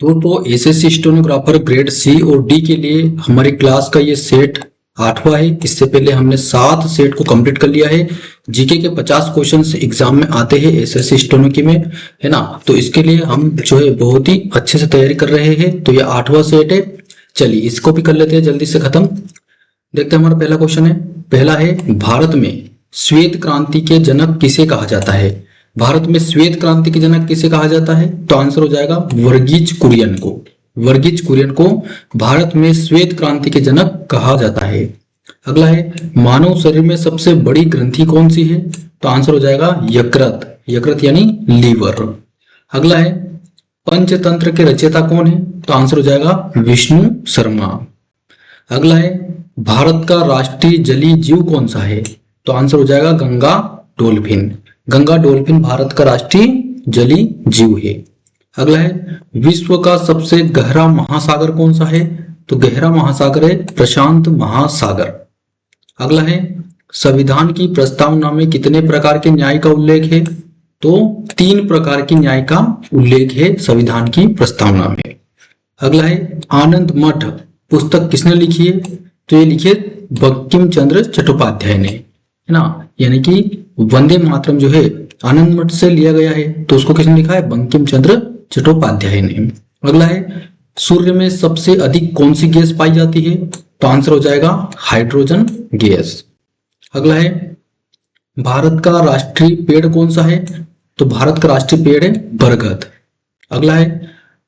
तो SSC stenographer grade C और D के लिए हमारी क्लास का ये सेट 8वां है। इससे पहले हमने 7 सेट को कंप्लीट कर लिया है। जीके के 50 क्वेश्चंस एग्जाम में आते हैं एसएससी स्टेनो की में, है ना। तो इसके लिए हम जो है बहुत ही अच्छे से तैयारी कर रहे हैं। तो ये 8वां सेट है। चलिए इसको भी कर लेते हैं जल्दी से खत्म। देखते हैं हमारा पहला क्वेश्चन है। पहला है, भारत में श्वेत क्रांति के जनक किसे कहा जाता है? भारत में श्वेत क्रांति के जनक किसे कहा जाता है? तो आंसर हो जाएगा वर्गीज कुरियन को। वर्गीज कुरियन को भारत में श्वेत क्रांति के जनक कहा जाता है। अगला है, मानव शरीर में सबसे बड़ी ग्रंथि कौन सी है? तो आंसर हो जाएगा यकृत। यकृत यानी लीवर। अगला है, पंचतंत्र के रचयिता कौन है? तो आंसर हो जाएगा विष्णु शर्मा। अगला है, भारत का राष्ट्रीय जलीय जीव कौन सा है? तो आंसर हो जाएगा गंगा डॉल्फिन। गंगा डॉल्फिन भारत का राष्ट्रीय जलीय जीव है। अगला है, विश्व का सबसे गहरा महासागर कौन सा है? तो गहरा महासागर है प्रशांत महासागर। अगला है, संविधान की प्रस्तावना में कितने प्रकार के न्याय का उल्लेख है? तो 3 प्रकार की न्याय का उल्लेख है संविधान की प्रस्तावना में। अगला है, आनंद मठ पुस्तक किसने लिखी है? तो ये लिखी है बंकिम चंद्र चट्टोपाध्याय ने, है ना। यानी कि वंदे मातरम जो है आनंद मठ से लिया गया है, तो उसको किसने लिखा है? बंकिम चंद्र चट्टोपाध्याय ने। अगला है, सूर्य में सबसे अधिक कौन सी गैस पाई जाती है? तो आंसर हो जाएगा हाइड्रोजन गैस। अगला है, भारत का राष्ट्रीय पेड़ कौन सा है? तो भारत का राष्ट्रीय पेड़ है बरगद। अगला है,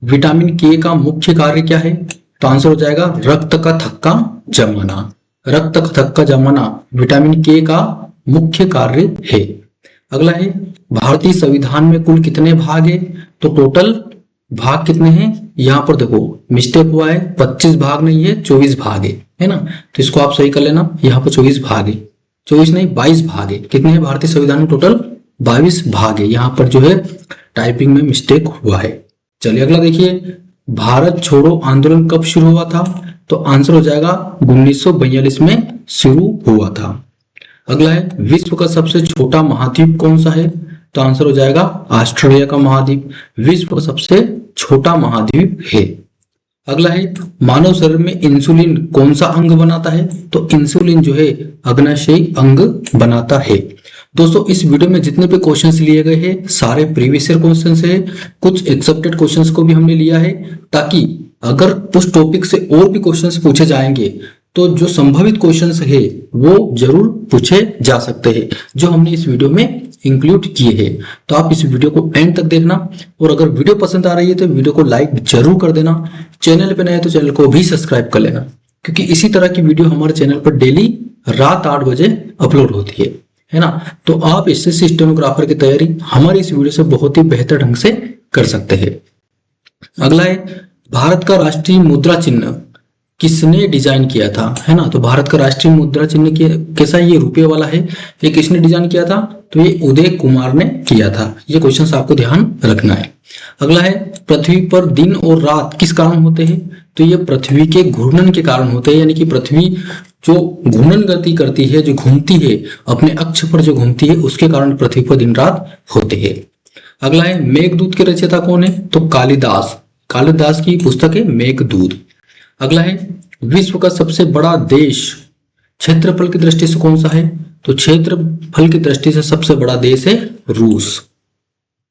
विटामिन के का मुख्य कार्य क्या है? तो आंसर हो जाएगा रक्त का थक्का जमाना। रक्त का थक्का जमाना विटामिन के का मुख्य कार्य है। अगला है, भारतीय संविधान में कुल कितने भाग है? तो टोटल भाग कितने हैं? यहां पर देखो मिस्टेक हुआ है, 25 भाग नहीं है 24 भाग है ना। तो इसको आप सही कर लेना। यहाँ पर 24 भाग है, 24 नहीं 22 भाग है। कितने हैं भारतीय संविधान में? टोटल 22 भाग है। यहाँ पर जो है टाइपिंग में मिस्टेक हुआ है। चलिए अगला देखिए, भारत छोड़ो आंदोलन कब शुरू हुआ था? तो आंसर हो जाएगा 1942 में शुरू हुआ था। अगला है, विश्व का सबसे छोटा महाद्वीप कौन सा है? तो आंसर हो जाएगा ऑस्ट्रेलिया का महाद्वीप विश्व का सबसे छोटा महाद्वीप है। अगला है, मानव शरीर में इंसुलिन कौन सा अंग बनाता है? तो इंसुलिन जो है अग्नाशयी अंग बनाता है। दोस्तों इस वीडियो में जितने भी क्वेश्चंस लिए गए हैं सारे प्रीवियस ईयर क्वेश्चंस है। कुछ एक्सेप्टेड क्वेश्चंस को भी हमने लिया है, ताकि अगर उस टॉपिक से और भी क्वेश्चंस पूछे जाएंगे तो जो संभावित क्वेश्चंस है वो जरूर पूछे जा सकते हैं, जो हमने इस वीडियो में इंक्लूड किए हैं। तो आप इस वीडियो को एंड तक देखना, और अगर वीडियो पसंद आ रही है तो वीडियो को लाइक जरूर कर देना। चैनल पे नए हैं तो चैनल को भी सब्सक्राइब कर लेना, क्योंकि इसी तरह की वीडियो हमारे चैनल पर डेली रात 8 बजे अपलोड होती है ना। तो आप एसएससी स्टेनोग्राफर की तैयारी हमारी इस वीडियो से बहुत ही बेहतर ढंग से कर सकते हैं। अगला है, भारत का राष्ट्रीय मुद्रा चिन्ह किसने डिजाइन किया था? है ना। तो भारत का राष्ट्रीय मुद्रा चिन्ह कैसा है? ये रुपये वाला है। ये किसने डिजाइन किया था? तो ये उदय कुमार ने किया था। ये क्वेश्चन आपको ध्यान रखना है। अगला है, पृथ्वी पर दिन और रात किस कारण होते हैं? तो ये पृथ्वी के घूर्णन के कारण होते हैं। यानी कि पृथ्वी जो घूर्णन गति करती है, जो घूमती है अपने अक्ष पर, जो घूमती है उसके कारण पृथ्वी पर दिन रात होते हैं। अगला है, मेघदूत के रचयिता कौन है? तो कालिदास। कालिदास की पुस्तक है मेघदूत। अगला है, विश्व का सबसे बड़ा देश क्षेत्रफल की दृष्टि से कौन सा है? तो क्षेत्रफल की दृष्टि से सबसे बड़ा देश है रूस।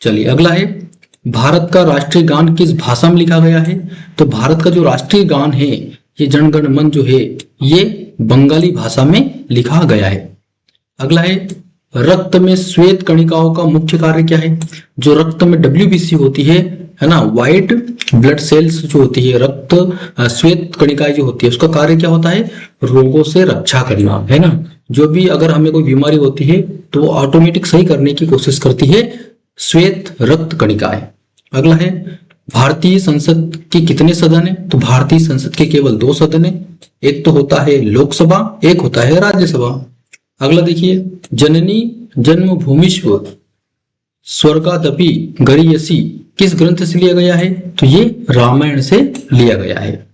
चलिए अगला है, भारत का राष्ट्रीय गान किस भाषा में लिखा गया है? तो भारत का जो राष्ट्रीय गान है ये जन गण मन जो है ये बंगाली भाषा में लिखा गया है। अगला है, रक्त में श्वेत कणिकाओं का मुख्य कार्य क्या है? जो रक्त में WBC होती है ना, व्हाइट ब्लड सेल्स जो होती है, रक्त श्वेत कणिकाएं जो होती है, उसका कार्य क्या होता है? रोगों से रक्षा करना, है ना। जो भी अगर हमें कोई बीमारी होती है तो ऑटोमेटिक सही करने की कोशिश करती है श्वेत रक्त कणिकाएं। अगला है, भारतीय संसद के कितने सदन है? तो भारतीय संसद के केवल 2 सदन है। एक तो होता है लोकसभा, एक होता है राज्यसभा। अगला देखिए, जननी जन्मभूमिष्व स्वर्गादपि गरीयसी किस ग्रंथ से लिया गया है? तो ये रामायण से लिया गया है।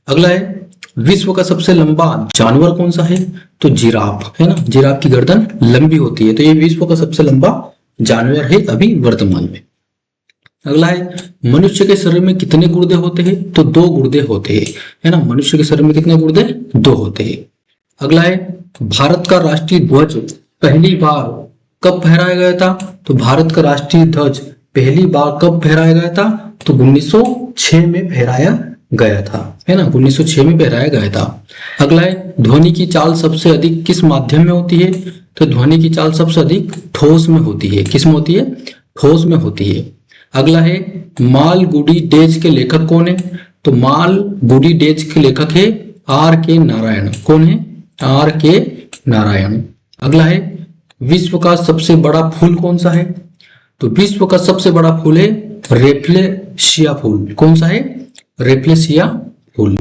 अगला है, विश्व का सबसे लंबा जानवर कौन सा है? तो जिराफ, है ना। जिराफ की गर्दन लंबी होती है, तो ये विश्व का सबसे लंबा जानवर है अभी वर्तमान में। अगला है मनुष्य के शरीर में कितने गुर्दे होते हैं? तो 2 गुर्दे होते हैं, है ना। मनुष्य के शरीर में कितने गुर्दे? 2 होते हैं। अगला है भारत का राष्ट्रीय ध्वज पहली बार कब फहराया गया था? तो भारत का राष्ट्रीय ध्वज पहली बार कब फहराया गया था? तो 1906 में फहराया गया था, है ना। 1906 में फहराया गया था। अगला है ध्वनि की चाल सबसे अधिक किस माध्यम में होती है? तो ध्वनि की चाल सबसे अधिक ठोस में होती है। किस में होती है? ठोस में होती है। अगला है मालगुडी डेज के लेखक कौन है? तो मालगुडी डेज के लेखक है आर के नारायण। कौन है? आर के नारायण। अगला है विश्व का सबसे बड़ा फूल कौन सा है? तो विश्व का सबसे बड़ा फूल है रेफ्लेशिया फूल। कौन सा है? रेफ्लेशिया फूल।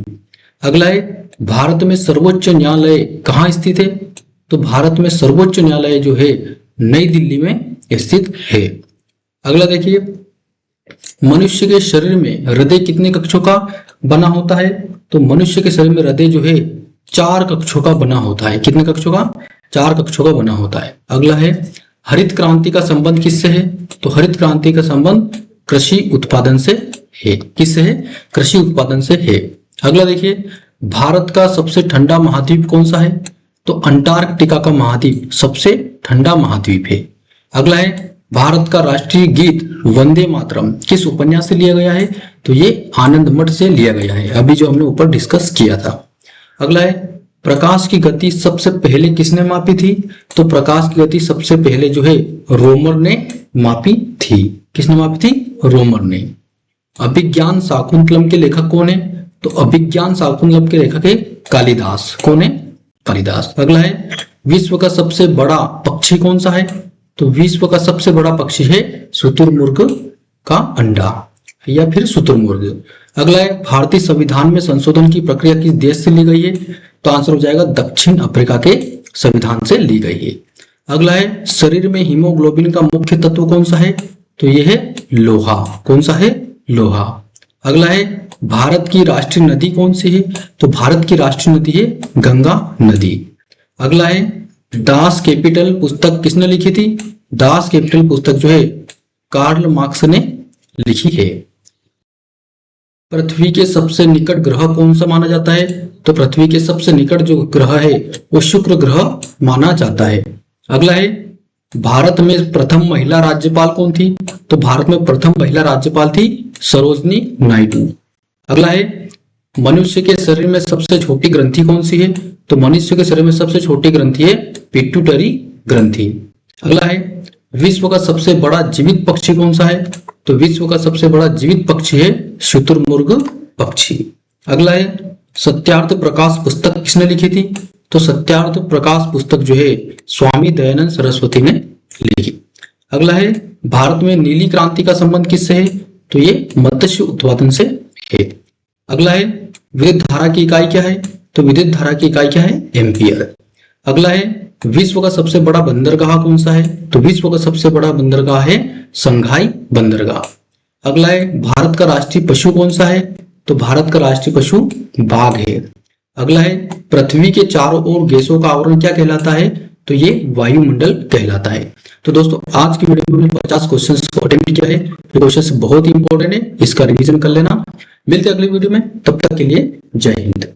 अगला है भारत में सर्वोच्च न्यायालय कहाँ स्थित है? तो भारत में सर्वोच्च न्यायालय जो है नई दिल्ली में स्थित है। अगला देखिए मनुष्य के शरीर में हृदय कितने कक्षों का बना होता है? तो मनुष्य के शरीर में हृदय जो है 4 कक्षों का बना होता है। कितने कक्षों का? 4 कक्षों का बना होता है। अगला है हरित क्रांति का संबंध किससे है? तो हरित क्रांति का संबंध कृषि उत्पादन से है। किससे है? कृषि उत्पादन से है। अगला देखिए भारत का सबसे ठंडा महाद्वीप कौन सा है? तो अंटार्कटिका का महाद्वीप सबसे ठंडा महाद्वीप है। अगला है भारत का राष्ट्रीय गीत वंदे मातरम किस उपन्यास से लिया गया है? तो ये आनंद मठ से लिया गया है, अभी जो हमने ऊपर डिस्कस किया था। अगला है प्रकाश की गति सबसे पहले किसने मापी थी? तो प्रकाश की गति सबसे पहले जो है रोमर ने मापी थी। किसने मापी थी? रोमर ने। अभिज्ञान शाकुंतलम के लेखक कौन है? तो अभिज्ञान शाकुंतलम के लेखक है कालिदास। कौन है? कालिदास। अगला है विश्व का सबसे बड़ा पक्षी कौन सा है? तो विश्व का सबसे बड़ा पक्षी है शुतुरमुर्ग का अंडा या फिर शुतुरमुर्ग। अगला है भारतीय संविधान में संशोधन की प्रक्रिया किस देश से ली गई है? तो आंसर हो जाएगा दक्षिण अफ्रीका के संविधान से ली गई है। अगला है शरीर में हीमोग्लोबिन का मुख्य तत्व कौन सा है? तो यह है लोहा। कौन सा है? लोहा। अगला है भारत की राष्ट्रीय नदी कौन सी है? तो भारत की राष्ट्रीय नदी है गंगा नदी। अगला है दास कैपिटल पुस्तक किसने लिखी थी? दास कैपिटल पुस्तक जो है कार्ल मार्क्स ने लिखी है। पृथ्वी के सबसे निकट ग्रह कौन सा माना जाता है? तो पृथ्वी के सबसे निकट जो ग्रह है वो शुक्र ग्रह माना जाता है। अगला है भारत में प्रथम महिला राज्यपाल कौन थी? तो भारत में प्रथम महिला राज्यपाल थी सरोजनी नायडू। अगला है मनुष्य के शरीर में सबसे छोटी ग्रंथि कौन सी है? तो मनुष्य के शरीर में सबसे छोटी ग्रंथि है पिट्यूटरी ग्रंथि। अगला है विश्व का सबसे बड़ा जीवित पक्षी कौन सा है? तो विश्व का सबसे बड़ा जीवित पक्षी है शुतुरमुर्ग पक्षी। अगला है सत्यार्थ प्रकाश पुस्तक किसने लिखी थी? तो सत्यार्थ प्रकाश पुस्तक जो है स्वामी दयानंद सरस्वती ने लिखी। अगला है भारत में नीली क्रांति का संबंध किससे है? तो ये मत्स्य उत्पादन से है। अगला है विद्युत धारा की इकाई क्या है? तो विद्युत धारा की इकाई क्या है? एम्पियर। अगला है विश्व का सबसे बड़ा बंदरगाह कौन सा है? तो विश्व का सबसे बड़ा बंदरगाह है संघाई बंदरगाह। अगला है भारत का राष्ट्रीय पशु कौन सा है? तो भारत का राष्ट्रीय पशु बाघ है। अगला है पृथ्वी के चारों ओर गैसों का आवरण क्या कहलाता है? तो ये वायुमंडल कहलाता है। तो दोस्तों आज की वीडियो में 50 क्वेश्चंस को अटेम्प्ट किया है। ये क्वेश्चंस बहुत ही इंपॉर्टेंट है, इसका रिवीजन कर लेना। मिलते हैं अगली वीडियो में, तब तक के लिए जय हिंद।